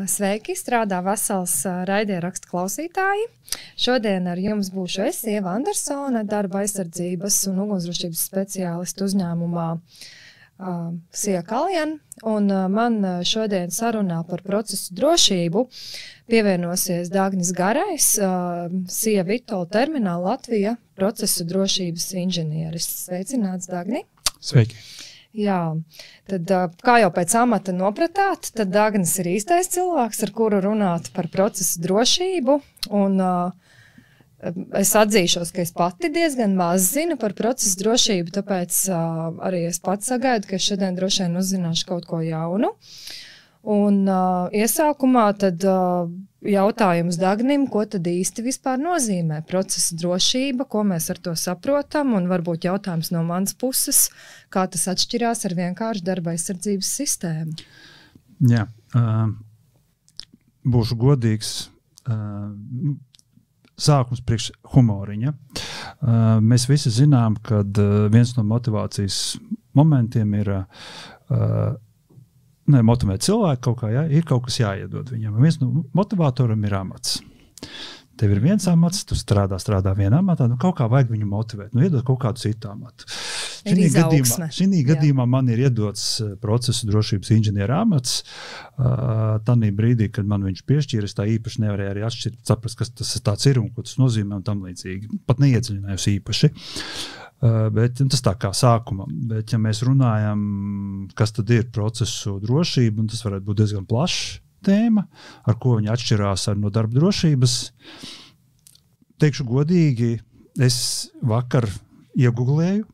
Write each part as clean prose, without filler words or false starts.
Sveiki, strādā vesels raidierakstu klausītāji. Šodien ar jums būšu es, Ieva Andersone, darba aizsardzības un ugunsdrošības speciālistu uzņēmumā Sija Kaljan. Un man šodien sarunā par procesu drošību pievienosies Dagnis Garais, Sija Vitola termināla Latvija procesu drošības inženieris. Sveicināts, Dagni! Sveiki! Jā, tad kā jau pēc amata nopratāt, tad Dagnis ir īstais cilvēks, ar kuru runāt par procesu drošību. Un es atzīšos, ka es pati diezgan maz zinu par procesu drošību, tāpēc arī es pats sagaidu, ka šodien droši vien uzzināšu kaut ko jaunu. Un iesākumā tad jautājums Dagnim, ko tad īsti vispār nozīmē procesa drošība, ko mēs ar to saprotam, un varbūt jautājums no manas puses, kā tas atšķirās ar vienkārši darba aizsardzības sistēmu. Jā, būšu godīgs, sākums priekš humoriņa. Mēs visi zinām, ka viens no motivācijas momentiem ir motivēt cilvēku kaut kā, ir kaut kas jāiedod viņam. Viens no motivatoram ir amats. Tev ir viens amats, tu strādā vienā amatā, kaut kā vajag viņu motivēt, iedod kaut kādu citu amatu. Šī gadījumā man ir iedots procesu drošības inženiera amats. Tanī brīdī, kad man viņš piešķīra, es tā īpaši nevarēju arī atšķirt, saprast, kas tas tāds ir un ko tas nozīmē un tam līdzīgi. Pat neiedziļinājos īpaši. Bet tas tā kā sākuma. Bet, ja mēs runājam, kas tad ir procesu drošība, un tas varētu būt diezgan plašs tēma, ar ko viņi atšķirās no darba drošības. Teikšu godīgi, es vakar iegooglēju,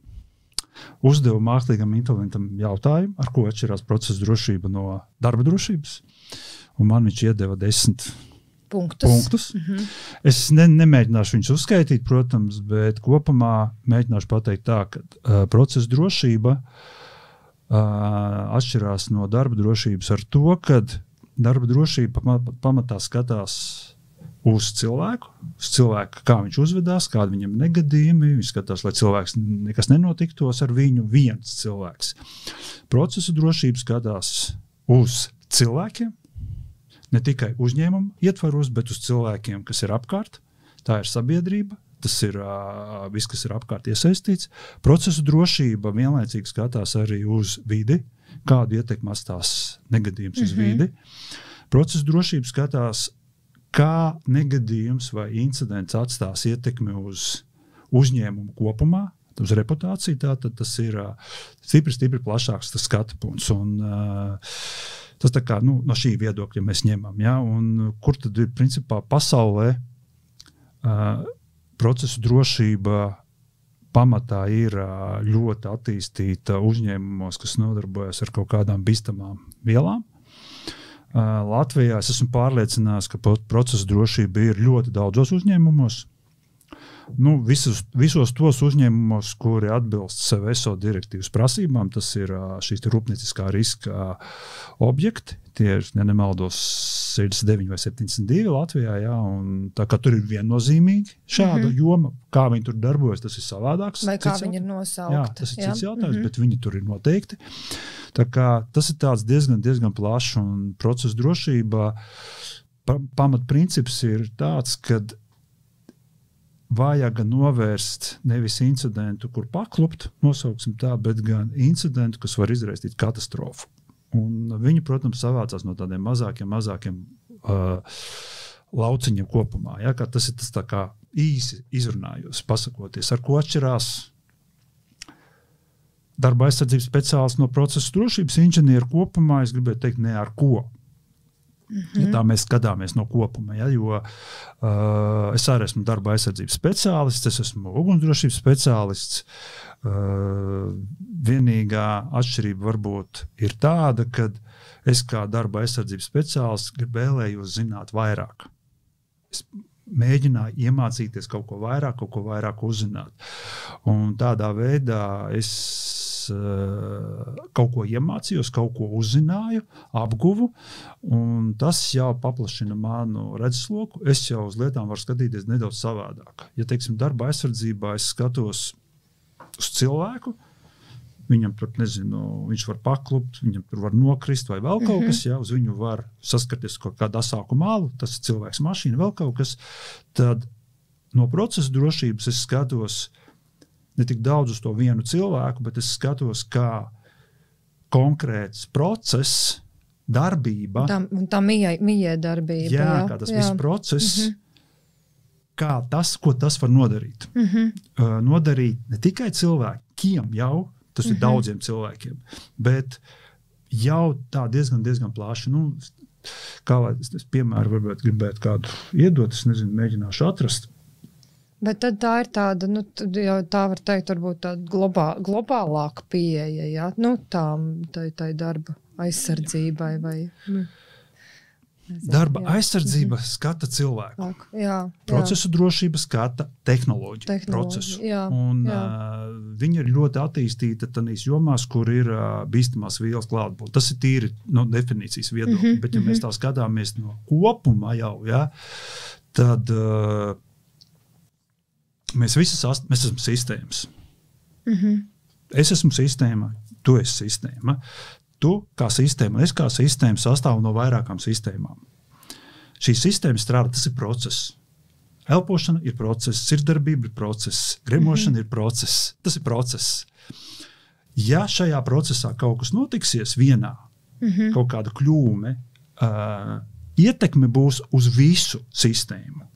uzdevu mākslīgam intelektam jautājumu, ar ko atšķirās procesu drošība no darba drošības, un man viņš iedeva 10 punktus. Es nemēģināšu viņus uzskaitīt, protams, bet kopumā mēģināšu pateikt tā, ka procesa drošība atšķirās no darba drošības ar to, ka darba drošība pamatā skatās uz cilvēku, kā viņš uzvedās, kādi viņam negadījumi, viņš skatās, lai cilvēks nekas nenotiktos ar viņu, viens cilvēks. Procesa drošība skatās uz cilvēkiem, ne tikai uzņēmumu ietvaros, bet uz cilvēkiem, kas ir apkārt. Tā ir sabiedrība, tas ir viss, kas ir apkārt iesaistīts. Procesu drošība vienlaicīgi skatās arī uz vidi, kādu ietekmi atstās negadījums uz vidi. Procesu drošība skatās, kā negadījums vai incidents atstās ietekmi uz uzņēmumu kopumā, uz reputāciju. Tātad tas ir stipri plašāks tas skatu punkts. Un tas tā kā no šī viedokļa mēs ņemam. Ja? Un kur tad ir principā pasaulē procesu drošība pamatā ir ļoti attīstīta uzņēmumos, kas nodarbojas ar kaut kādām bīstamām vielām. Latvijā es esmu pārliecināts, ka procesu drošība ir ļoti daudzos uzņēmumos. Visos tos uzņēmumos, kuri atbilst SVSO direktīvas prasībām, tas ir šīs rūpnieciskā riska objekti. Tie ir, ja nemaldos, 69 vai 72 Latvijā, jā, un tā kā tur ir viennozīmīgi šāda joma, kā viņi tur darbojas, tas ir savādāks. Vai kā viņi ir nosaukti. Jā, tas ir cits jautājums, bet viņi tur ir noteikti. Tā kā tas ir tāds diezgan plašs, un procesa drošība pamatprincips ir tāds, kad vajag novērst nevis incidentu, kur paklupt, nosauksim tā, bet gan incidentu, kas var izraisīt katastrofu. Un viņi, protams, savācās no tādiem mazākiem lauciņiem kopumā. Ja, tas ir tas tā kā īsi izrunājos, pasakoties, ar ko atšķirās darba aizsardzības speciālists no procesa drošības inženieru kopumā, es gribētu teikt, ne ar ko. Ja tā mēs skatāmies no kopuma, ja, jo es arī esmu darba aizsardzības speciālists, es esmu ugunsdrošības speciālists. Vienīgā atšķirība varbūt ir tāda, ka es kā darba aizsardzības speciālists vēlējos zināt vairāk. Es mēģināju iemācīties kaut ko vairāk uzzināt. Un tādā veidā es kaut ko iemācījos, kaut ko uzzināju, apguvu, un tas jau paplašina manu redzesloku. Es jau uz lietām varu skatīties nedaudz savādāk. Ja, teiksim, darba aizsardzībā es skatos uz cilvēku, viņam tur, nezinu, viņš var paklupt, viņam tur var nokrist vai vēl kaut kas, uz viņu var saskarties kaut kādu asāku mālu, tas ir cilvēks mašīna, vēl kaut kas, tad no procesa drošības es skatos ne tik daudz uz to vienu cilvēku, bet es skatos, kā konkrēts process, darbība. Tā mījai darbība. Jā, kā tas viss process, kā tas, ko tas var nodarīt. Nodarīt ne tikai cilvēkiem jau, tas ir daudziem cilvēkiem, bet jau tā diezgan plaši. Kā lai es piemēru varbūt gribētu kādu iedot, es nezinu, mēģināšu atrast. Bet tad tā ir tāda, jau tā var teikt, varbūt tāda globālāka pieeja, jā? Tai darba aizsardzībai vai... Darba aizsardzība skata cilvēku. Procesu drošība skata tehnoloģiju procesu. Viņa ir ļoti attīstīta tādās jomās, kur ir bīstamās vielas klātbūtne. Tas ir tīri no definīcijas viedokļa, bet ja mēs tā skatāmies no kopuma jau, tad mēs esam sistēmas. Es esmu sistēma, tu esi sistēma. Tu kā sistēma, es kā sistēma sastāvu no vairākām sistēmām. Šīs sistēmas strādā, tas ir process. Elpošana ir process, sirdsdarbība ir process, gremošana ir process, tas ir process. Ja šajā procesā kaut kas notiksies vienā, kaut kāda kļūme, ietekme būs uz visu sistēmu.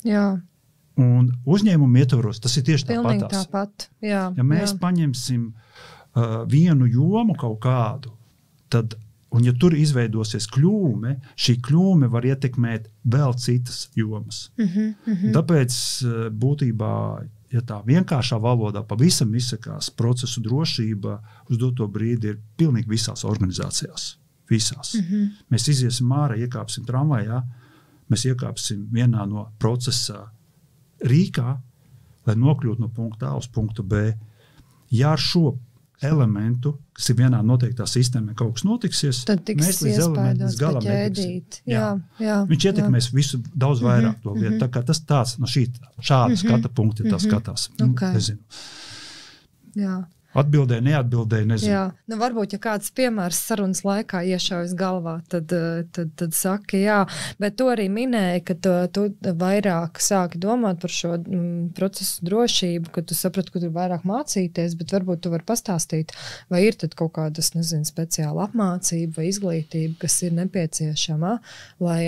Jā. Un uzņēmumu ietvaros tas ir tieši tāpat. Jā, ja mēs paņemsim vienu jomu kaut kādu, tad, un ja tur izveidosies kļūme, šī kļūme var ietekmēt vēl citas jomas. Tāpēc būtībā, ja tā vienkāršā valodā pavisam izsakās, procesu drošība uz doto brīdi ir pilnīgi visās organizācijās. Visās. Mēs iziesim ārā, iekāpsim tramvajā, mēs iekāpsim vienā no procesa rīkā, lai nokļūtu no punkta A uz punktu B. Ja ar šo elementu, kas ir vienā noteiktā sistēmā, kaut kas notiksies, mēs līdz elementu galam netiksim. Viņš ietekmēs visu daudz vairāk to lietu. Tā kā tas tāds, no šāda skata punkti tā skatās. Nezinu. Atbildēja, neatbildēja, nezinu. Jā, varbūt, ja kāds piemērs sarunas laikā iešaujas galvā, tad saka, jā. Bet tu arī minēji, ka tu vairāk sāki domāt par šo procesu drošību, ka tu saprati, ka tu vairāk mācīties, bet varbūt tu vari pastāstīt, vai ir tad kaut kādas, nezinu, speciāla apmācība vai izglītība, kas ir nepieciešama, lai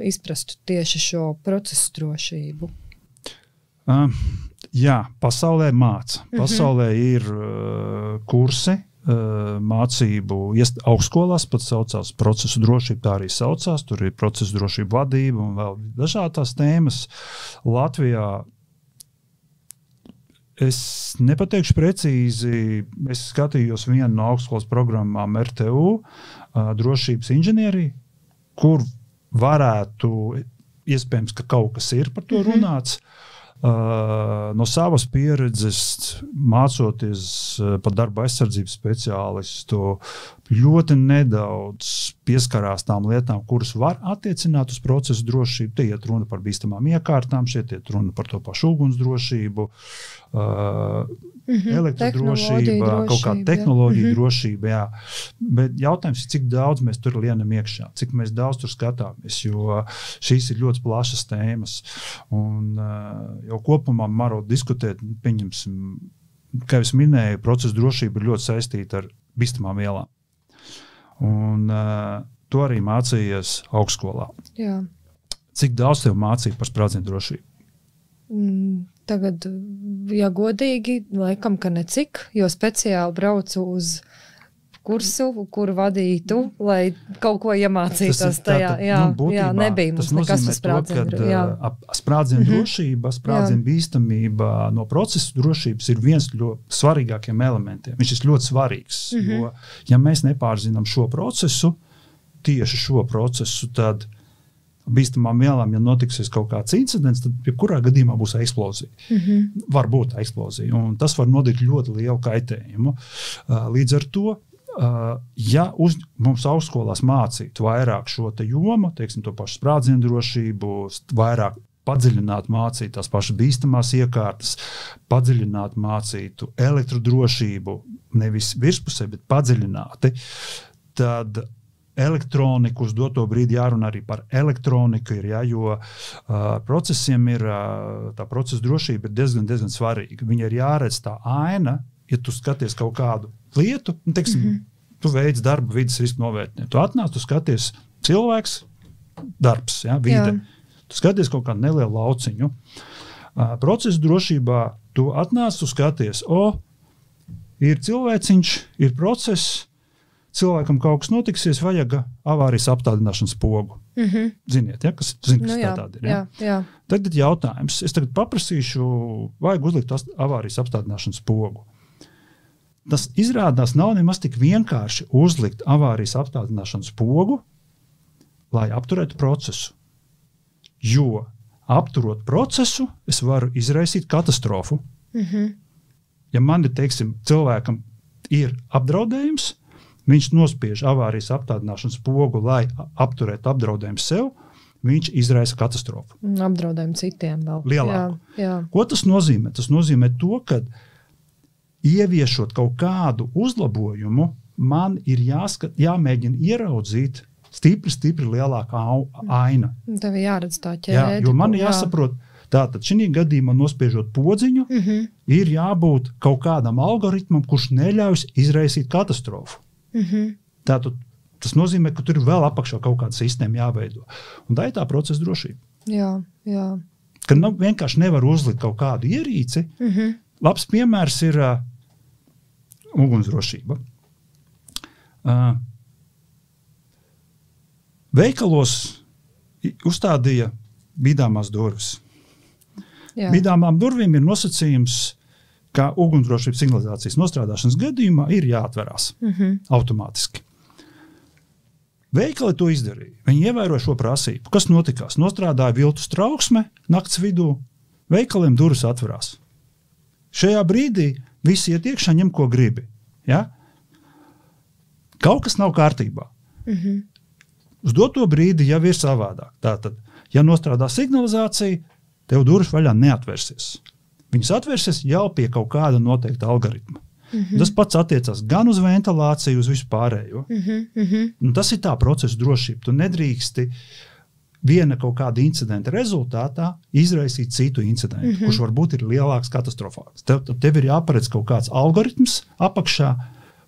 izprastu tieši šo procesu drošību. Jā, pasaulē māca. Pasaulē ir kursi, mācību augstskolās, pat saucās procesu drošība, tā arī saucās, tur ir procesu drošība vadība un vēl dažādas tēmas. Latvijā es nepateikšu precīzi, es skatījos vienu no augstskolas programmām RTU, drošības inženierija, kur varētu, iespējams, ka kaut kas ir par to runāts. No savas pieredzes, mācoties par darba aizsardzības speciālistu, ļoti nedaudz pieskarās tām lietām, kuras var attiecināt uz procesu drošību. Te iet runa par bīstamām iekārtām, šeit iet runa par to pašu ugunsdrošību, elektrodrošība, kaut kāda tehnoloģija drošība. Jā. Bet jautājums ir, cik daudz mēs tur lienam iekšā, cik mēs daudz tur skatāmies, jo šīs ir ļoti plašas tēmas. Un jau kopumā marot diskutēt, pieņemsim, kā es minēju, procesa drošība ir ļoti saistīta ar bīstamām vielām. Un to arī mācījies augstskolā. Jā. Cik daudz tev mācīja par sprādzienu drošību? Tagad, ja godīgi, laikam, ka necik, jo speciāli braucu uz kursu, kuru vadītu, lai kaut ko iemācītos tajā. Nebija mums nekas uz sprādzienu. Sprādzienu drošība, sprādzienu bīstamība no procesa drošības ir viens no svarīgākiem elementiem. Viņš ir ļoti svarīgs, jo, ja mēs nepārzinām šo procesu, tieši šo procesu, tad bīstamām vielām, ja notiksies kaut kāds incidents, tad jebkurā gadījumā būs eksplozija. Var būt eksplozija, un tas var nodarīt ļoti lielu kaitējumu. Līdz ar to, ja mums augstskolās mācītu vairāk šo te jomu, teiksim, to pašu sprādzienu drošību, vairāk padziļināt mācītu tās pašas bīstamās iekārtas, padziļināt mācītu elektrodrošību, nevis virspusē, bet padziļināti, tad elektroniku uz doto brīdi jārunā arī par elektroniku, jo procesiem ir, tā procesa drošība ir diezgan svarīga. Viņa ir jāredz tā aina, ja tu skaties kaut kādu lietu, teiksim, tu veids darbu vides risku novērtējumu. Tu atnāc, tu skaties cilvēks, darbs, vide. Tu skaties kaut kādu nelielu lauciņu. Procesa drošībā tu atnāc, tu skaties, ir cilvēciņš, ir process, cilvēkam kaut kas notiksies, vajag avārijas apstādināšanas pogu. Ziniet, kas tā tāda ir. Jā. Tagad jautājums. Es tagad paprasīšu, vajag uzlikt avārijas apstādināšanas pogu. Tas izrādās nav nemaz tik vienkārši uzlikt avārijas apstādināšanas pogu, lai apturētu procesu. Jo apturot procesu, es varu izraisīt katastrofu. Ja man ir, teiksim, cilvēkam ir apdraudējums, viņš nospiež avārijas apstādināšanas pogu, lai apturētu apdraudējumu sev, viņš izraisa katastrofu. Apdraudējumu citiem vēl. Lielāku. Jā. Ko tas nozīmē? Tas nozīmē to, ka ieviešot kaut kādu uzlabojumu, man ir jāmēģina ieraudzīt stipri lielāka aina. Tev jāredz tā ķēde. Jo man jāsaprot, tātad šī gadījumā nospiežot podziņu, ir jābūt kaut kādam algoritmam, kurš neļauj izraisīt katastrofu. Tātad tas nozīmē, ka tur ir vēl apakšā kaut kāda sistēma jāveido. Un tā ir tā procesa drošība. Jā. Ka vienkārši nevar uzlikt kaut kādu ierīci. Labs piemērs ir ugunsdrošība. Veikalos uzstādīja bīdāmās durvis. Bīdāmām durvīm ir nosacījums, ka ugunsdrošības signalizācijas nostrādāšanas gadījumā ir jāatverās automātiski. Veikali to izdarīja. Viņi ievēroja šo prasību. Kas notikās? Nostrādāja viltus trauksme nakts vidū, veikaliem durvis atverās. Šajā brīdī visi iet iekšā, ņem, ko gribi. Ja? Kaut kas nav kārtībā. Uz doto brīdi jau ir savādāk. Tātad, ja nostrādā signalizācija, tev durvis vaļā neatvērsies. Viņas atvērsies jau pie kaut kāda noteikta algoritma. Tas pats attiecās gan uz ventilāciju, uz visu pārējo. Tas ir tā procesa drošība. Tu nedrīksti viena kaut kāda incidenta rezultātā izraisīt citu incidentu, kurš varbūt ir lielāks katastrofāls. Tev ir jāparedz kaut kāds algoritms apakšā,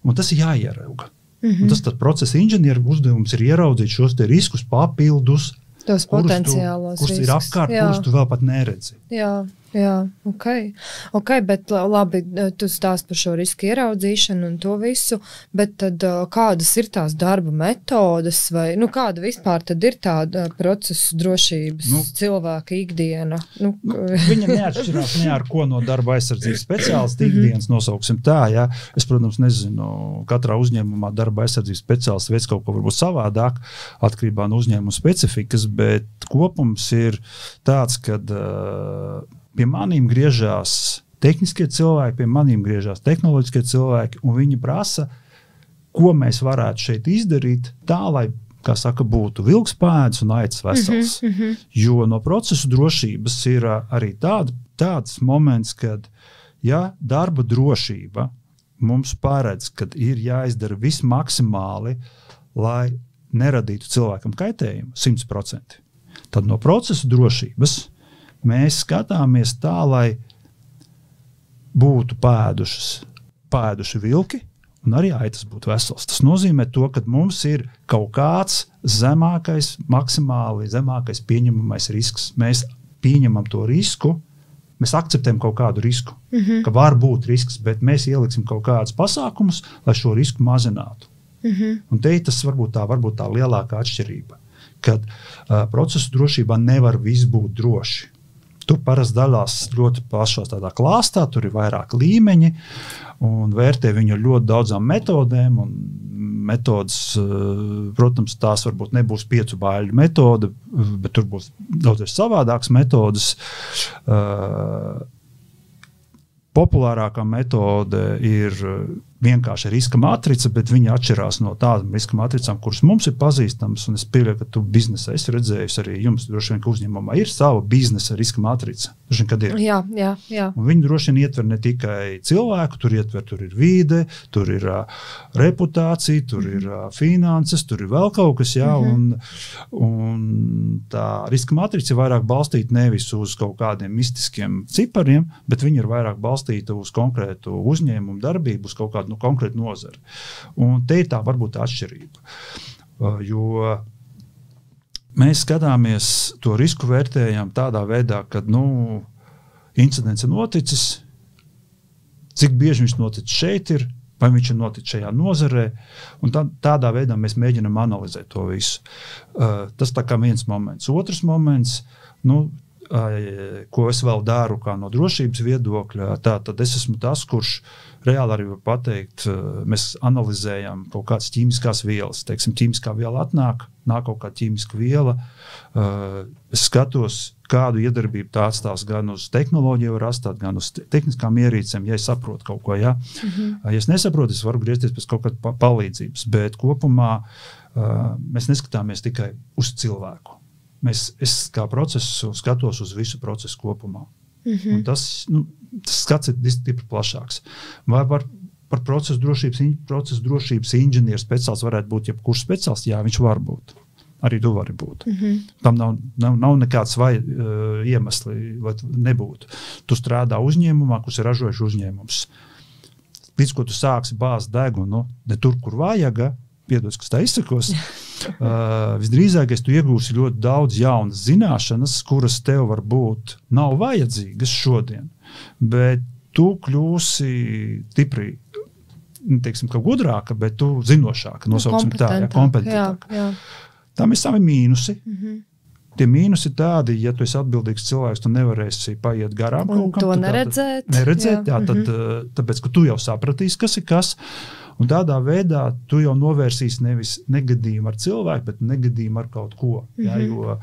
un tas ir jāierauga. Un tas procesa inženieru uzdevums ir ieraudzīt šos te riskus papildus, tos potenciālos kurus ir apkārt, kurus tu vēl pat neredzi. Jā, ok, bet labi, tu stāst par šo risku ieraudzīšanu un to visu, bet tad kādas ir tās darba metodas vai, kāda vispār tad ir tāda procesa drošības cilvēka ikdiena? Viņa neatšķirās ne ar ko no darba aizsardzības speciālista ikdienas, nosauksim tā, ja. Es, protams, nezinu, katrā uzņēmumā darba aizsardzības speciālists veids kaut ko varbūt savādāk, atkarībā no uzņēmuma specifikas, bet kopums ir tāds, kad pie manīm griežās tehniskie cilvēki, pie manīm griežās tehnoloģiskie cilvēki, un viņi prasa, ko mēs varētu šeit izdarīt tā, lai, kā saka, būtu vilks pēdas un aitas vesels. Jo no procesa drošības ir arī tāds moments, kad, ja darba drošība mums paredz, kad ir jāizdara viss maksimāli, lai neradītu cilvēkam kaitējumu 100%, tad no procesa drošības mēs skatāmies tā, lai būtu pēduši vilki un arī aitas būtu vesels. Tas nozīmē to, ka mums ir kaut kāds maksimāli zemākais pieņemamais risks. Mēs pieņemam to risku, mēs akceptējam kaut kādu risku, ka var būt risks, bet mēs ieliksim kaut kādus pasākumus, lai šo risku mazinātu. Un te tas varbūt tā lielākā atšķirība, kad procesa drošībā nevar viss būt droši. Tur parasti dalās ļoti plašās tādā klāstā, tur ir vairāk līmeņi un vērtē viņu ļoti daudzām metodēm. Un metodas, protams, tās varbūt nebūs 5 bāļu metode, bet tur būs daudz savādākas metodas. Populārākā metode ir vienkārši riska matrica, bet viņa atšķirās no tādām riska matricām, kuras mums ir pazīstamas, un es pieļauju, ka tu biznesā esi redzējis arī jums, droši vien, ka uzņēmumā ir sava biznesa riska matrica. Droši vien, kad ir. Jā. Un viņi droši vien ietver ne tikai cilvēku, tur ir vide, tur ir reputācija, tur ir finanses, tur ir vēl kaut kas, un tā riska matrica ir vairāk balstīta nevis uz kaut kādiem mistiskiem cipariem, bet viņi ir vairāk balstīta uz konkrētu uzņēmumu darbību, uz kaut kādu konkrētu nozari. Un te ir tā varbūt atšķirība, jo mēs skatāmies to risku vērtējam tādā veidā, kad, incidents ir noticis, cik bieži viņš noticis šeit ir, vai viņš ir noticis šajā nozarē, un tādā veidā mēs mēģinam analizēt to visu. Tas tā kā viens moments. Otrs moments, ko es vēl daru kā no drošības viedokļa, tad es esmu tas, kurš reāli arī var pateikt, mēs analizējam kaut kādas ķīmiskās vielas. Teiksim, ķīmiskā viela nāk kaut kāda ķīmiska viela. Es skatos, kādu iedarbību tā atstās gan uz tehnoloģiju, var atstāt, gan uz tehniskām ierīcēm, ja es saprotu kaut ko. Ja es nesaprotu, es varu griezties pēc kaut kāda palīdzības, bet kopumā mēs neskatāmies tikai uz cilvēku. Es kā procesu skatos uz visu procesu kopumā. Un tas skats ir stipri plašāks. Vai par procesu drošības inženieru speciāls varētu būt jebkurš speciāls? Jā, viņš var būt. Arī tu vari būt. Tam nav nekāds iemesli, lai nebūtu. Tu strādā uzņēmumā, kurš ir ražojuši uzņēmums. Līdz ko tu sāksi bāzt degunu, ne tur, kur vajag, piedos, kas tā izsakos, visdrīzākais tu iegūsi ļoti daudz jaunas zināšanas, kuras tev varbūt nav vajadzīgas šodien, bet tu kļūsi stipri, teiksim, ka gudrāka, bet tu zinošāka, nosauksim tā, kompetentāka. Tam ir savi mīnusi. Tie mīnusi ir tādi, ja tu esi atbildīgs cilvēks, tu nevarēsi paiet garām kaut kam. Un to neredzēt. Tāpēc, ka tu jau sapratīsi, kas ir kas. Un tādā veidā tu jau novērsīsi nevis negadījumu ar cilvēku, bet negadījumu ar kaut ko. Jo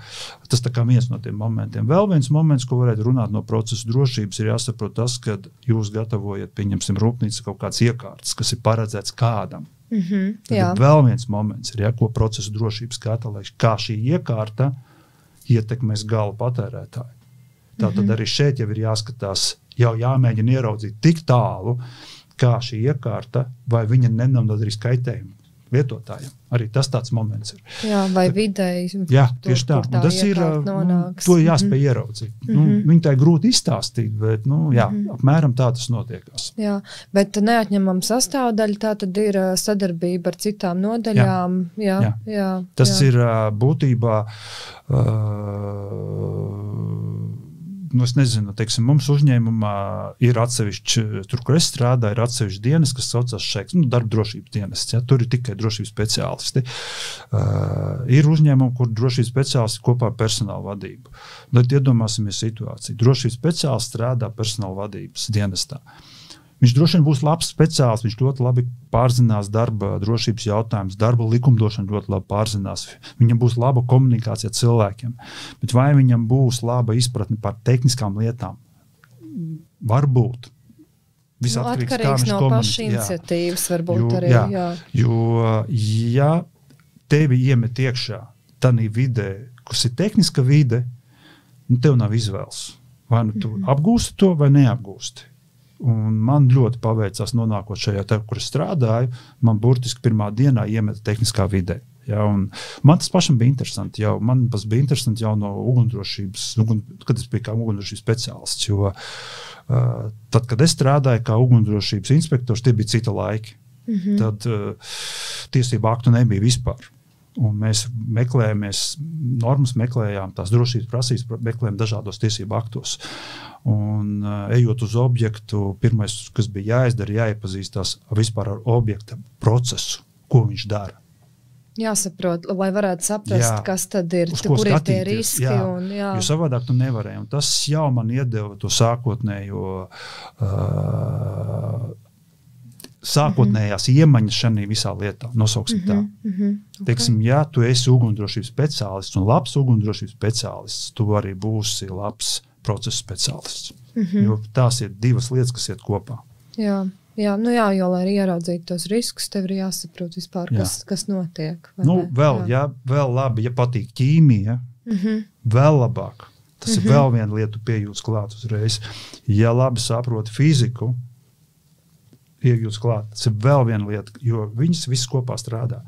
tas tā kā viens no tiem momentiem. Vēl viens moments, ko varētu runāt no procesa drošības, ir jāsaprot tas, ka jūs gatavojat, pieņemsim, rūpnīca kaut kāds iekārtas, kas ir paredzēts kādam. Tad vēl viens moments ir, ko procesa drošības skata, kā šī iekārta ietekmēs gala patērētāju. Tātad arī šeit jau ir jāskatās, jau jāmēģina ieraudzīt tik tālu, kā šī iekārta, vai viņa nenodarīs kaitējumu lietotājiem. Arī tas tāds moments ir. Jā, vai videi. Jā, tieši tā. Tas ir, to jāspēj ieraudzīt. Viņi tā ir grūti izstāstīt, bet, apmēram tā tas notiekās. Jā, bet neatņemama sastāvdaļa, tā tad ir sadarbība ar citām nodaļām. Jā. Tas ir būtībā es nezinu, teiksim, mums uzņēmumā ir atsevišķi, tur, kur es strādāju, ir atsevišķi dienas, kas saucās šeit, darba drošības dienas, tur ir tikai drošības speciālisti. Ir uzņēmumi, kur drošības speciālisti kopā ar personāla vadību. Tad iedomāsimies situāciju. Drošības speciālists strādā personāla vadības dienestā. Viņš droši vien būs labs speciālists, viņš ļoti labi pārzinās darba drošības jautājumus, darba likumdošanu ļoti labi pārzinās. Viņam būs laba komunikācija ar cilvēkiem. Bet vai viņam būs laba izpratne par tehniskām lietām? Varbūt. Atkarīgs no paša iniciatīvas varbūt arī. Jo, ja tevi iemet iekšā tādā vidē, kas ir tehniska vide, tev nav izvēles. Vai nu tu apgūsti to vai neapgūsti. Un man ļoti paveicās nonākot šajā te, kur es strādāju, man burtiski pirmā dienā iemeta tehniskā vidē. Ja, un man tas pašam bija interesanti. Man tas bija interesanti jau no ugunsdrošības, kad es biju kā ugunsdrošības speciālists. Jo tad, kad es strādāju kā ugunsdrošības inspektors, tie bija cita laiki. Tad tiesību aktu nebija vispār. Un mēs normas meklējām, tās drošības prasības meklējām dažādos tiesību aktos. Un ejot uz objektu, pirmais, kas bija jāizdara, jāiepazīstās vispār ar objekta procesu, ko viņš dara. Jāsaprot, lai varētu saprast, kas tad ir, kur ir tie riski. Jo savādāk tu nevarēji. Un tas jau man iedeva to sākotnējās iemaņas šajā visā lietā, nosauksim tā. Teiksim, ja tu esi ugunsdrošības speciālists un labs ugunsdrošības speciālists, tu arī būsi labs procesa speciālists. Jo tās ir divas lietas, kas iet kopā. Jā. Jā, jo, lai ieraudzītu tos riskus, tev ir jāsaprot vispār, kas notiek. Vēl labi, ja patīk ķīmija, vēl labāk. Tas ir vēl viena lieta, piejūtas klāt uzreiz. Ja labi saproti fiziku, iejūtas klāt, tas ir vēl viena lieta, jo viņas viss kopā strādā.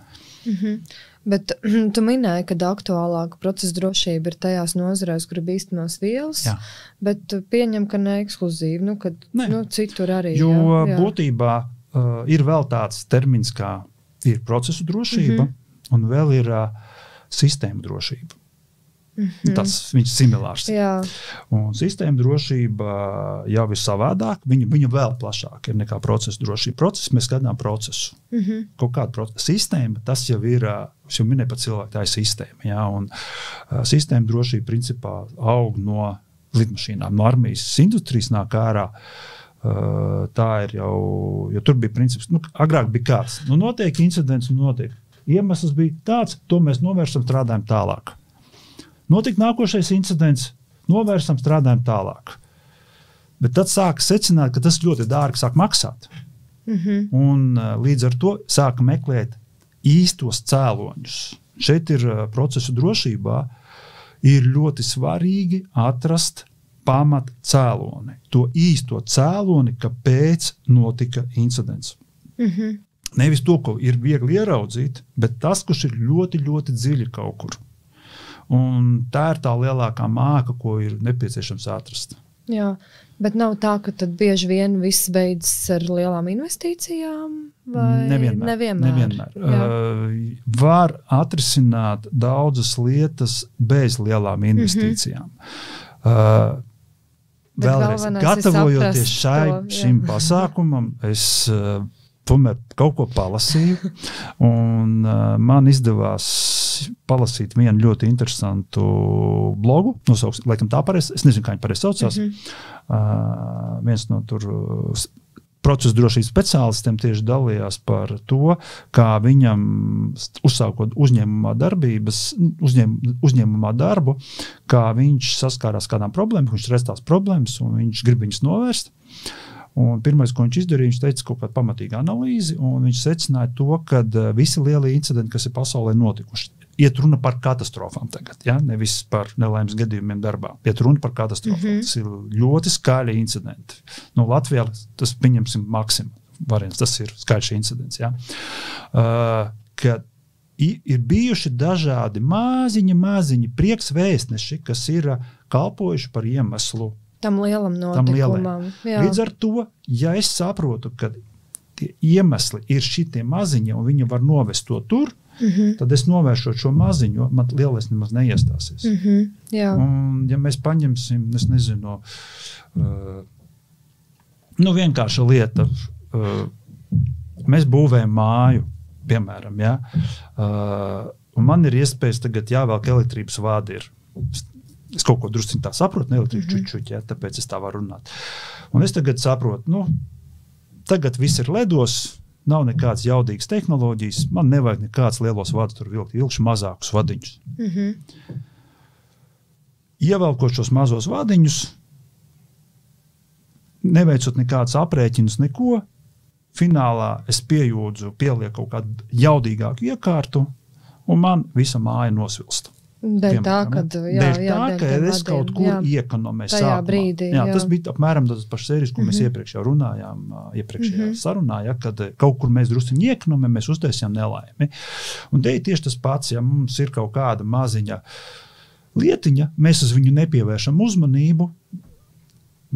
Bet tu minēji, ka aktuālāka procesa drošība ir tajās nozarēs, kur ir bīstamās vielas, bet pieņem, ka ne ekskluzīvi, kad citur arī. Jo būtībā ir vēl tāds termins, kā ir procesu drošība, un vēl ir sistēma drošība. Tas viņš similārs. Un sistēma drošība jau ir savādāk, viņa vēl plašāk ir nekā procesa drošība. Procesu mēs skatām procesu. Kaut kādu procesu. Sistēma, tas jau ir, es jau minēju par cilvēku, tā ir sistēma. Ja? Un sistēma drošība principā aug no lidmašīnām, no armijas industrijas nāk ārā. Tā ir jau, jo tur bija princips, agrāk bija kāds, notiek incidents, notiek. Iemesls bija tāds, to mēs novērsam, strādājam tālāk. Notika nākošais incidents, novērsam, strādājam tālāk. Bet tad sāka secināt, ka tas ļoti dārgi sāk maksāt. Un līdz ar to sāka meklēt īstos cēloņus. Šeit ir procesu drošībā ir ļoti svarīgi atrast pamat cēloni. To īsto cēloni, kāpēc notika incidents. Nevis to, ko ir viegli ieraudzīt, bet tas, kurš ir ļoti, ļoti dziļi kaut kur. Un tā ir tā lielākā māka, ko ir nepieciešams atrast. Jā, bet nav tā, ka tad bieži vien viss beidzas ar lielām investīcijām? Vai Nevienmēr. Var atrisināt daudzas lietas bez lielām investīcijām. Vēlreiz, gatavojoties šim pasākumam, es tomēr kaut ko palasīju, un man izdevās palasīt vienu ļoti interesantu blogu, nosauks, laikam tā pareizi, es nezinu, kā viņi pareizi saucās. Viens no tur procesa drošības speciālistiem tieši dalījās par to, kā viņam uzsākot uzņēmumā darbu, kā viņš saskārās kādām problēmām, viņš redz tās problēmas un viņš grib viņas novērst. Un pirmais, ko viņš izdarīja, viņš teica kaut kādu pamatīgu analīzi, un viņš secināja to, ka visi lielie incidenti, kas ir pasaulē notikuši, iet runa par katastrofām tagad, ja? Nevis par nelaimes gadījumiem darbā. Iet runa par katastrofām. Tas ir ļoti skaļi incidenti. No Latvijā tas, pieņemsim, maksimum variants. Tas ir skaļš incidents. Ja? Kad ir bijuši dažādi maziņi priekšvēstneši, kas ir kalpojuši par iemeslu tam lielam notikumam. Līdz ar to, ja es saprotu, ka tie iemesli ir šitie maziņi un viņi var novest to tur, tad es novēršot šo maziņu, man lielais nemaz neiestāsies. Un, ja mēs paņemsim, es nezinu, vienkārša lieta, mēs būvējam māju, piemēram, ja, un man ir iespējas tagad jāvelk elektrības vādi ir. Es kaut ko drusciņ tā saprotu, elektrības čuķuķi, ja, tāpēc es tā varu runāt. Un es tagad saprotu, tagad viss ir ledos, nav nekādas jaudīgas tehnoloģijas, man nevajag nekāds lielos vadus tur vilkt, vilkšu mazākus vadiņus. Ievelkot šos mazos vadiņus, neveicot nekādus aprēķinus, neko, finālā es pielieku kaut kādu jaudīgāku iekārtu, un man visa māja nosvilst. Dēļ tā, ka es kaut kur iekonomēju sākumā. Brīdī, tas bija apmēram tas pašs sērijas, ko mēs iepriekš jau runājām, iepriekšējā sarunā, ja, kad kaut kur mēs drusciņi iekonomējam, mēs uztaisījām nelaimi. Un te ir tieši tas pats, ja mums ir kaut kāda maziņa lietiņa, mēs uz viņu nepievēršam uzmanību,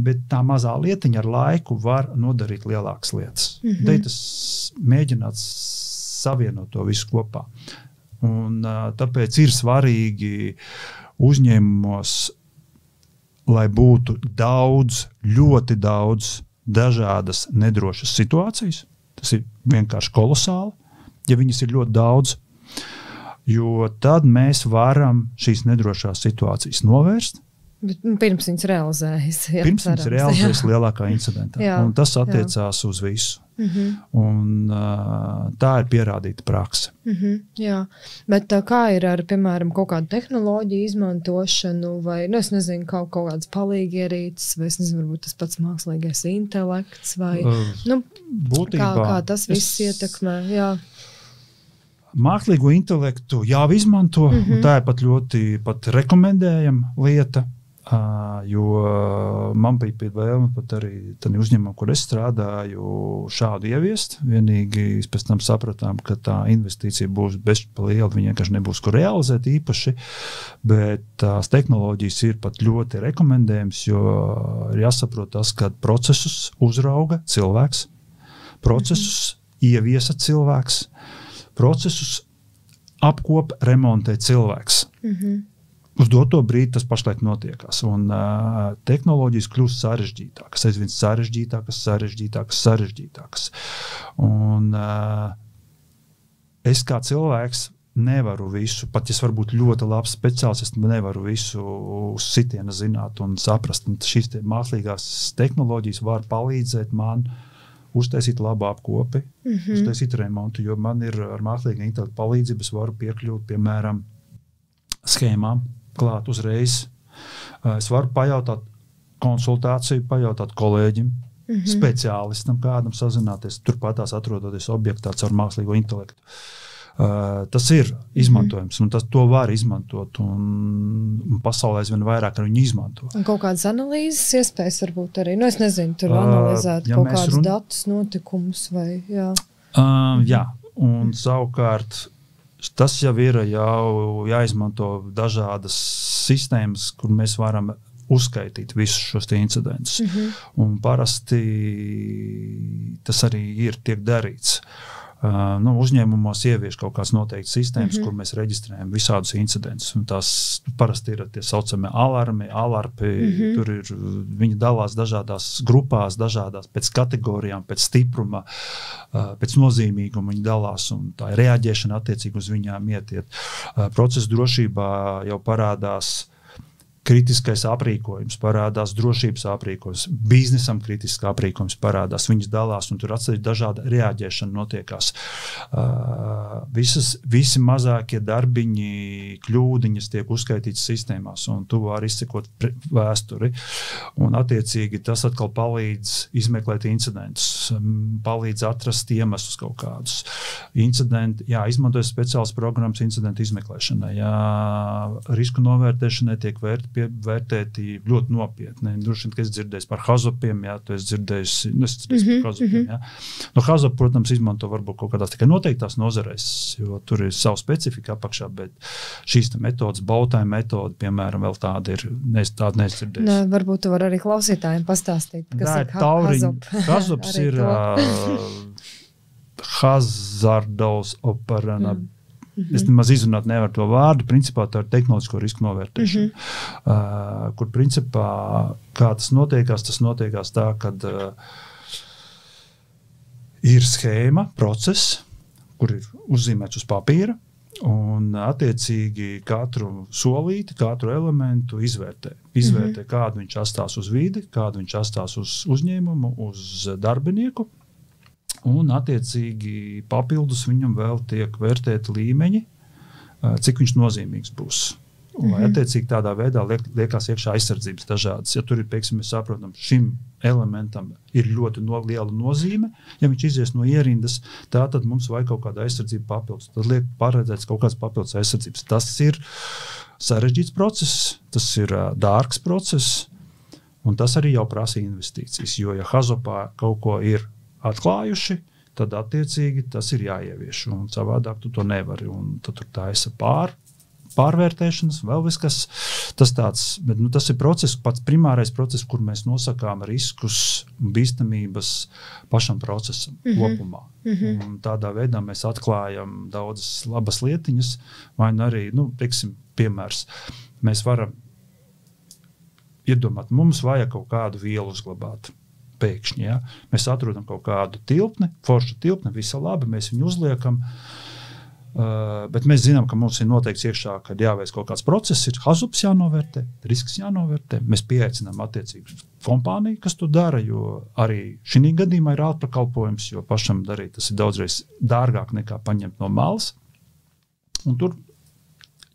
bet tā mazā lietiņa ar laiku var nodarīt lielākas lietas. Te tas mēģināt savienot to visu kopā. Un tāpēc ir svarīgi uzņēmumos, lai būtu ļoti daudz dažādas nedrošas situācijas. Tas ir vienkārši kolosāli, ja viņas ir ļoti daudz, jo tad mēs varam šīs nedrošās situācijas novērst, Bet, pirms viņas realizējas. Pirms viņas realizējas lielākā incidentā. Jā, un tas attiecās uz visu. Un tā ir pierādīta prakse. Jā, bet kā ir ar, piemēram, kaut kādu tehnoloģiju izmantošanu vai, es nezinu, kaut kādas palīgierīces vai, es nezinu, varbūt tas pats mākslīgais intelekts vai, būtībā, kā tas viss ietekmē, jā. Mākslīgo intelektu jau izmanto, un tā ir pat ļoti rekomendējama lieta. Jo man bija vēlme pat arī tādā uzņēmumā, kur es strādāju, šādu ieviest. Vienīgi pēc tam sapratām, ka tā investīcija būs bezpēc liela, viņa vienkārši nebūs kur realizēt īpaši, bet tās tehnoloģijas ir pat ļoti rekomendējams, jo ir jāsaprot tas, ka procesus uzrauga cilvēks, procesus ieviesa cilvēks, procesus apkopa, remontē cilvēks. Uz doto brīdi tas pašlaik notiekās. Un tehnoloģijas kļūst sarežģītākas, aizvien sarežģītākas. Un es kā cilvēks nevaru visu, pat ja es varu būt ļoti labs speciālists, es nevaru visu uz sitiena zināt un saprast. Un šīs mākslīgās tehnoloģijas var palīdzēt man uztaisīt labu apkopi, uztaisīt remontu, jo man ir ar mākslīgā intelekta palīdzību es varu piekļūt, piemēram, schēmām klāt uzreiz. Es varu pajautāt konsultāciju, pajautāt kolēģim, speciālistam kādam sazināties, turpatās atrodoties objektā caur mākslīgo intelektu. Tas ir izmantojams, un to var izmantot, un pasaulē aizvien vairāk ar viņu izmanto. Un kaut kādas analīzes iespējas varbūt arī, es nezinu, tur analizēt kaut kādus datus, notikumus vai, jā. Jā, un savukārt tas jau ir jāizmanto dažādas sistēmas, kur mēs varam uzskaitīt visus šos incidentus. Un parasti tas arī tiek darīts. Uzņēmumos ievieš kaut kāds noteikts sistēmas, kur mēs reģistrējam visādus incidentus. Un tās parasti ir tie saucamie alarpi. Tur viņi dalās dažādās grupās, dažādās pēc kategorijām, pēc stipruma, pēc nozīmīguma viņi dalās. Un tā reaģēšana attiecīgi uz viņām ietiet. Procesa drošībā jau parādās kritiskais aprīkojums, parādās drošības aprīkojums, biznesam kritisks aprīkojums parādās, viņas dalās un tur atsevišķi dažāda reaģēšana notiekās. Visi mazākie darbiņi, kļūdiņas tiek uzskaitītas sistēmās un tu vari izsekot vēsturi. Un attiecīgi tas atkal palīdz izmeklēt incidentus, palīdz atrast iemeslus kaut kādus. Izmantojas speciāls programmas incidentu izmeklēšanai. Risku novērtēšanai tiek vērtēti ļoti nopietni. Droši vien, ka es dzirdēju par hazopiem, tu esi dzirdējis par hazopiem. Hazop, protams, izmanto varbūt kaut kādās tikai noteiktās nozarēs, jo tur ir savu specifika apakšā, bet šīs metodas, bautāja metode, piemēram, vēl tāda ir, tāda neesdzirdējis. Varbūt tu var arī klausītājiem pastāstīt, kas ir hazop. Hazops ir hazardos operana. Es nemaz izrunāt nevaru to vārdu, principā tā ir tehnoloģisko risku novērtēšana, kur principā, kā tas notiekās tā, kad ir schēma, process, kur ir uzzīmēts uz papīra, un attiecīgi katru solīti, katru elementu izvērtē, kādu viņš atstās uz vidi, kādu viņš atstās uz uzņēmumu, uz darbinieku. Un attiecīgi papildus viņam vēl tiek vērtēti līmeņi, cik viņš nozīmīgs būs. Lai attiecīgi tādā veidā liekās iekšā aizsardzības dažādas. Ja tur ir, pieksim, mēs saprotam, šim elementam ir ļoti liela nozīme, ja viņš izies no ierindas, tad mums vajag kaut kāda aizsardzība papildus. Tad liek paredzēts kaut kāds papildus aizsardzības. Tas ir sarežģīts process, tas ir dārgs process, un tas arī jau prasa investīcijas, jo ja hazopā kaut ko ir atklājuši, tad attiecīgi tas ir jāievieš, un savādāk tu to nevari, un tad tur taisa pārvērtēšanas, vēl viss kas, tas tāds, bet tas ir process, pats primārais process, kur mēs nosakām riskus un bīstamības pašam procesam kopumā. Un tādā veidā mēs atklājam daudzas labas lietiņas, vai arī, teiksim, piemērs, mēs varam iedomāt, mums vajag kaut kādu vielu uzglabāt. Pēkšņi, ja? Mēs atrodam kaut kādu tilpni, foršu tilpni, visa labi, mēs viņu uzliekam. Bet mēs zinām, ka mums ir noteikts iekšā, kad jāveic kaut kāds process, ir hazups jānovērtē, risks jānovērtē. Mēs pieaicinām attiecīgi kompāniju, kas to dara, jo arī šī gadījumā ir ārpakalpojums, jo pašam darīt tas ir daudzreiz dārgāk nekā paņemt no malas. Un tur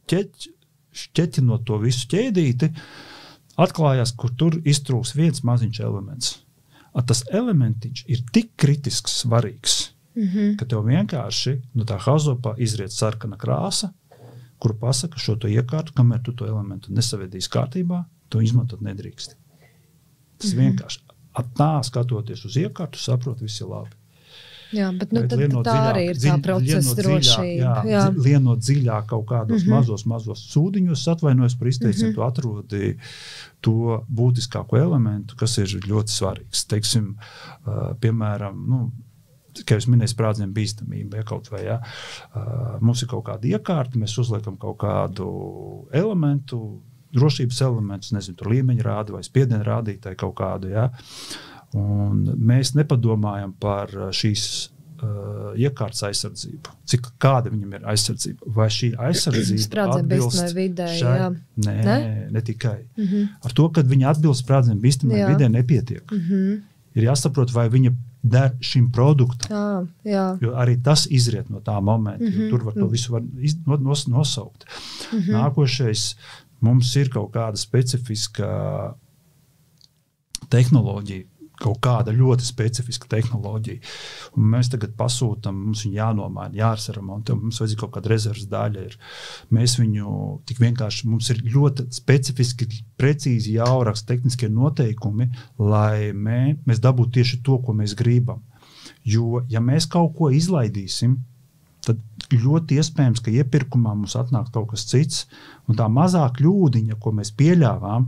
šķeķinot to visu ķēdīti, atklājās, kur tur iztrūks viens maziņš elements. Tas elementiņš ir tik kritisks svarīgs, ka tev vienkārši no tā hazopā izriet sarkana krāsa, kuru pasaka šo to iekārtu, kamēr tu to elementu nesavedīs kārtībā, to izmantot nedrīkst. Tas vienkārši tā skatoties uz iekārtu, saprot, viss ir labi. Jā, bet tā arī ir tā procesa drošība. Lienot dziļāk kaut kādos mazos sūdiņos, atvainojos par izteicienu, tu atrodi to būtiskāko elementu, kas ir ļoti svarīgs. Teiksim, piemēram, kā jūs minējat, sprādzienu bīstamība, kaut vai, mums ir kaut kāda iekārta, mēs uzliekam kaut kādu elementu, drošības elementus, nezinu, tur līmeņa rādi vai spiediena rādītāji kaut kādu, un mēs nepadomājam par šīs iekārtas aizsardzību. Kāda viņam ir aizsardzība? Vai šī aizsardzība atbilst šai? Ne tikai. Ar to, kad viņa atbilst sprādzienu bīstamai vidē, nepietiek. Ir jāsaprot, vai viņa der šim produktam. Jo arī tas izriet no tā momenta, jo tur var to visu var nosaukt. Nākošais, mums ir kaut kāda specifiska tehnoloģija, kaut kāda ļoti specifiska tehnoloģija. Un mēs tagad pasūtam, mums viņu jānomaina, jāremontē, mums vajadzīga kaut kāda rezerves daļa ir. Mēs viņu tik vienkārši, mums ir ļoti specifiski, precīzi jāraksta tehniskie noteikumi, lai mēs dabūtu tieši to, ko mēs gribam. Jo, ja mēs kaut ko izlaidīsim, tad ļoti iespējams, ka iepirkumā mums atnāk kaut kas cits, un tā mazā kļūdiņa, ko mēs pieļāvām,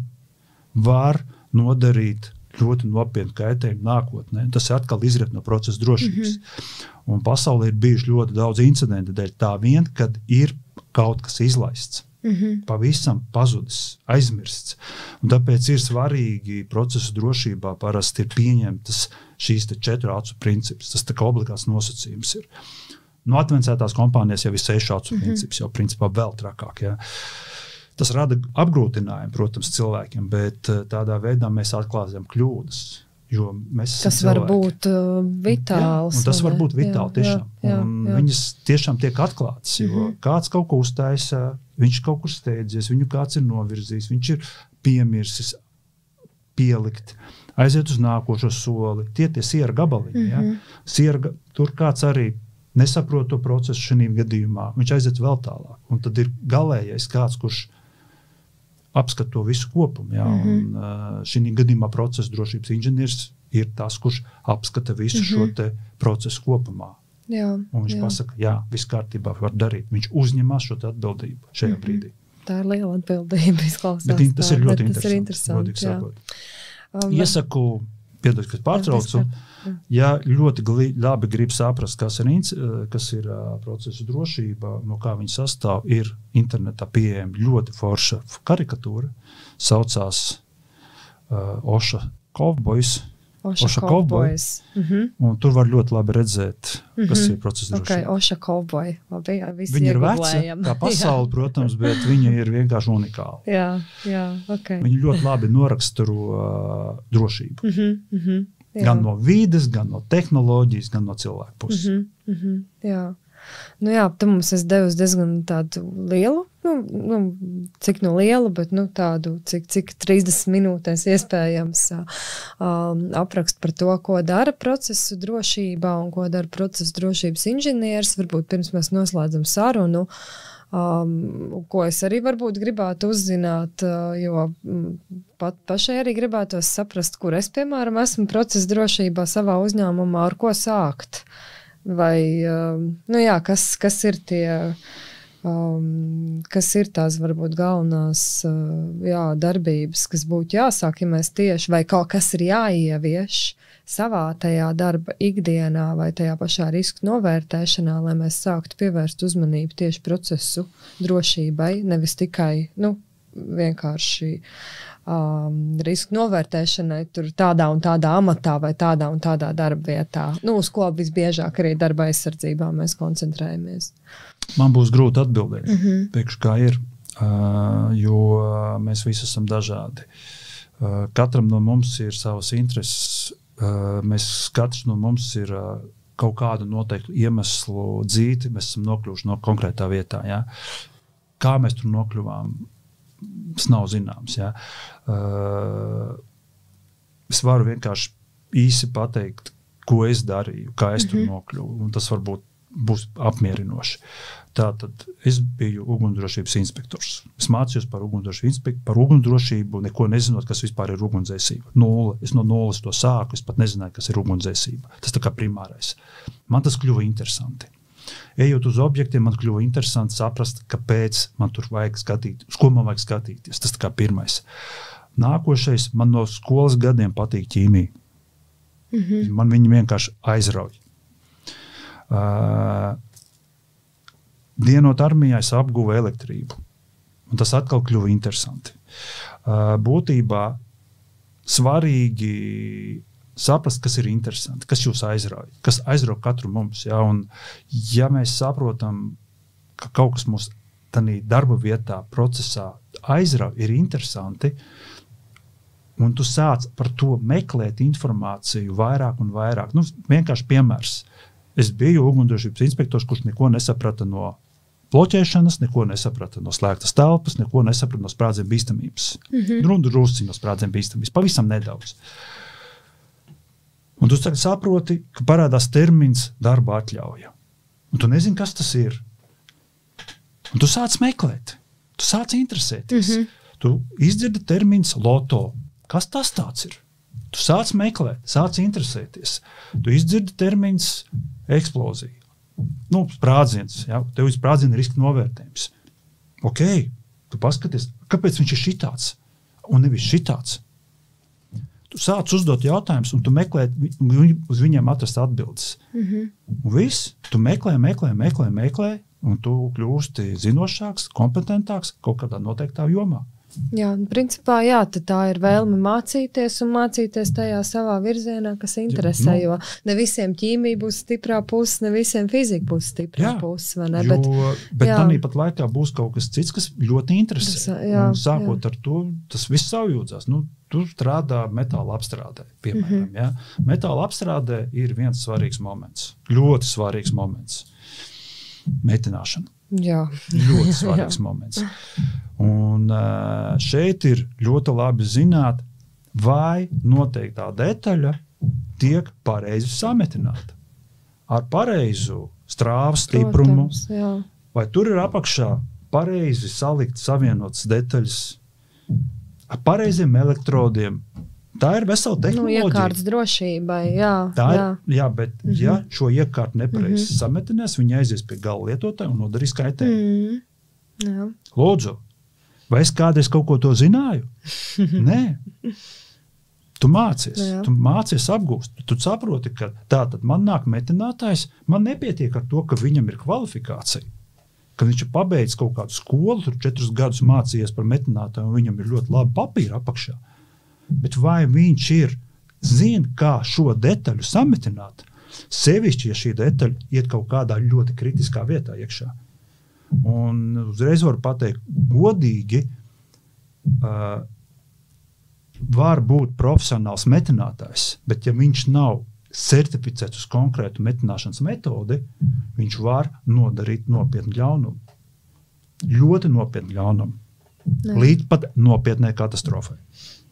var nodarīt ļoti nopietnu kaitējumu nākotnē. Tas atkal izriet no procesa drošības. Un pasaulē ir bijuši ļoti daudz incidentu dēļ tā vien, kad ir kaut kas izlaists. Pavisam pazudis, aizmirsts. Un tāpēc ir svarīgi procesa drošībā parasti ir pieņemtas šīs 4 acu principus. Tas tā kā obligāts nosacījums ir. No advancētās kompānijas jau ir 6 acu princips, jau principā vēl trakāk, Tas rada apgrūtinājumu, protams, cilvēkiem, bet tādā veidā mēs atklājam kļūdas. Jo mēs tas var būt vitāls. Un tas var būt vitāli tiešām. Viņas tiešām tiek atklātas, jo kāds kaut ko uztaisa, viņš kaut kur steidzies, viņu kāds ir novirzījis, viņš ir piemirsis pielikt, aiziet uz nākošo soli. Tie siera gabaliņi. Tur kāds arī nesaprot to procesu šajā gadījumā. Viņš aiziet vēl tālāk. Un tad ir galējais kāds, kurš apskat to visu kopumu. Un šī gadījumā procesa drošības inženieris ir tas, kurš apskata visu šo te procesu kopumā. Un viņš pasaka, viss kārtībā var darīt. Viņš uzņemās šo atbildību šajā brīdī. Tā ir liela atbildība, izklausās. Bet tas ir ļoti interesanti. Iesaku, piedod, kas pārtraucu, ja ļoti labi grib saprast, kas ir procesa drošība, no kā viņa sastāv, ir internetā pieejama ļoti forša karikatūra, saucās Oša Kovbojs. Un tur var ļoti labi redzēt, kas ir procesa drošība. Oša Kovboj. Viņa ir veca, kā pasaule, protams, bet viņa ir vienkārši unikāla. Viņa ļoti labi noraksturo drošību. Gan no vīdes, gan no tehnoloģijas, gan no cilvēku puses. Tu mums esi devis diezgan tādu lielu, cik lielu, bet tādu, cik 30 minūtēs iespējams aprakst par to, ko dara procesu drošībā un ko dara procesu drošības inženieris. Varbūt pirms mēs noslēdzam sarunu, ko es arī varbūt gribētu uzzināt, jo pat pašai arī gribētos saprast, kur es, piemēram, esmu procesa drošībā savā uzņēmumā, ar ko sākt. Vai, kas ir tie, kas ir tās varbūt galvenās darbības, kas būtu jāsāk, ja mēs tieši, vai kaut kas ir jāievieš savā tajā darba ikdienā vai tajā pašā risku novērtēšanā, lai mēs sāktu pievērst uzmanību tieši procesu drošībai, nevis tikai, vienkārši risku novērtēšanai tur tādā un tādā amatā vai tādā un tādā darba vietā. Uz ko visbiežāk arī darba aizsardzībā mēs koncentrējamies. Man būs grūti atbildēt, priekš kā ir, jo mēs visi esam dažādi. Katram no mums ir savas intereses, katrs no mums ir kaut kādu noteiktu iemeslu dzīti, mēs esam nokļuvuši no konkrētā vietā. Ja? Kā mēs tur nokļuvām? Tas nav zināms. Ja? Es varu vienkārši īsi pateikt, ko es darīju, kā es tur nokļuvu, un tas varbūt būs apmierinoši. Tātad es biju ugunsdrošības inspektors. Es mācījos par ugunsdrošību, neko nezinot, kas vispār ir ugunsdzēsība. Es no nulles to sāku, es pat nezināju, kas ir ugunsdzēsība. Tas tā kā primārais. Man tas kļuva interesanti. Ejot uz objektiem, man kļuva interesanti saprast, kāpēc man tur vajag skatīt, uz ko man vajag skatīties. Tas tā kā pirmais. Nākošais, man no skolas gadiem patīk ķīmija. Man viņi vienkārši aizrauj. Dienot armijā es apguvu elektrību. Un tas atkal kļuva interesanti. Būtībā svarīgi saprast, kas ir interesanti, kas jūs aizrauj, kas aizrauj katru mums. Ja? Un, ja mēs saprotam, ka kaut kas mums tādā darba vietā, procesā aizrauj, ir interesanti, un tu sāc par to meklēt informāciju vairāk un vairāk. Vienkārši piemērs. Es biju ugunsdrošības inspektors, kurš neko nesaprata no bloķēšanas, neko nesaprata no slēgtas telpas, neko nesaprata no sprādzienu bīstamības. Drusciņu no sprādzienu bīstamības, pavisam nedaudz. Un tu saproti, ka parādās termins darba atļauja. Un tu nezini, kas tas ir. Un tu sāc meklēt, tu sāc interesēties. Tu izdzirdi termins loto. Kas tas tāds ir? Tu sāc meklēt, sāc interesēties. Tu izdzirdi termins eksplozija. Sprādziens. Ja? Tev ir sprādziena riska novērtējums. Ok, tu paskaties, kāpēc viņš ir šitāds un nevis šitāds. Tu sāc uzdot jautājumus, un tu meklē uz viņiem atrast atbildes. Un viss, tu meklē, un tu kļūsti zinošāks, kompetentāks kaut kādā noteiktā jomā. Jā, principā, tad tā ir vēlme mācīties un mācīties tajā savā virzienā, kas interesē, jo ne visiem ķīmija būs stiprā puse, ne visiem fizika būs stiprā puse, vai ne? Bet tādā pat laikā būs kaut kas cits, kas ļoti interesē. Un sākot ar to, tas viss savjūdzās. Tu strādā metāla apstrādē, piemēram. Ja? Metāla apstrādē ir viens svarīgs moments, ļoti svarīgs moments. Metināšana. Jā. Ļoti svarīgs moments. Un šeit ir ļoti labi zināt, vai noteiktā detaļa tiek pareizi sametināta. Ar pareizu strāvas stiprumu, vai tur ir apakšā pareizi salikt savienotas detaļas ar pareiziem elektrodiem. Tā ir vesela tehnoloģija. Iekārtas drošībai, bet ja šo iekārtu nepareizi sametinās, viņi aizies pie gala lietotāja un nodarīs kaitējumu. Lūdzu, vai es kādreiz kaut ko to zināju? Nē. Tu mācies apgūst. Tu saproti, ka tātad man nāk metinātājs, man nepietiek ar to, ka viņam ir kvalifikācija. Ka viņš ir pabeidzis kaut kādu skolu, tur 4 gadus mācījies par metinātāju, un viņam ir ļoti labi papīri apakšā. Bet vai viņš zina, kā šo detaļu sametināt, sevišķi, ja šī detaļa iet kaut kādā ļoti kritiskā vietā iekšā. Un uzreiz varu pateikt, godīgi var būt profesionāls metinātājs, bet ja viņš nav certificēts uz konkrētu metināšanas metodi, viņš var nodarīt nopietnu ļaunumu. Ļoti nopietnu ļaunumu. Līdz pat nopietnai katastrofai.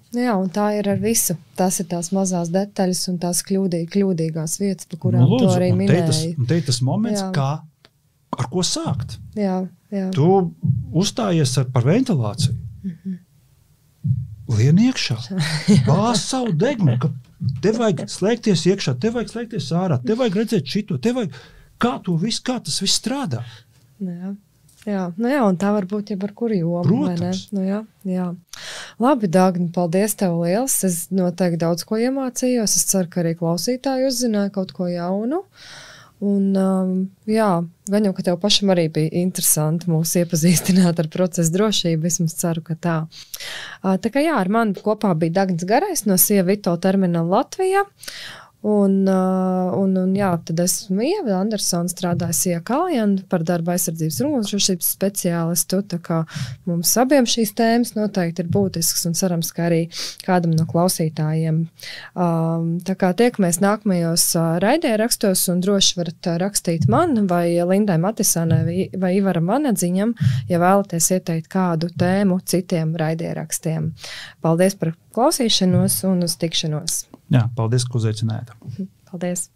Jā, un tā ir ar visu. Tas ir tās mazās detaļas un tās kļūdīgās vietas, pa kurām tu arī minēji. Un te ir tas moments, ar ko sākt. Jā. Tu uzstājies par ventilāciju. Lien iekšā. Bāz savu degmu, ka te vajag slēgties iekšā, te vajag slēgties ārā, te vajag redzēt šito, te vajag, kā tas viss strādā. Jā, un tā var būt jau ar kuru jomu. Protams. Vai ne? Jā. Labi, Dagni, paldies tev liels. Es noteikti daudz ko iemācījos. Es ceru, ka arī klausītāji uzzināja kaut ko jaunu. Un, jā, gan jau, ka tev pašam arī bija interesanti mūs iepazīstināt ar procesa drošību, vismaz ceru, ka tā. Tā kā jā, ar mani kopā bija Dagnis Garais no SIA Vito termināla Latvijā. Un jā, tad esmu Ieva Andersona, strādāju SIA Kaljana par darba aizsardzības un drošības speciālistu. Tā kā mums abiem šīs tēmas noteikti ir būtisks un cerams, ka arī kādam no klausītājiem. Tā kā tiekamies nākamajos raidījumrakstos un droši varat rakstīt man vai Lindai Matisānai vai Ivaram Anadziņam, ja vēlaties ieteikt kādu tēmu citiem raidījumrakstiem. Paldies par klausīšanos un uz tikšanos. Jā, paldies, ka uzaicinājāt. Paldies!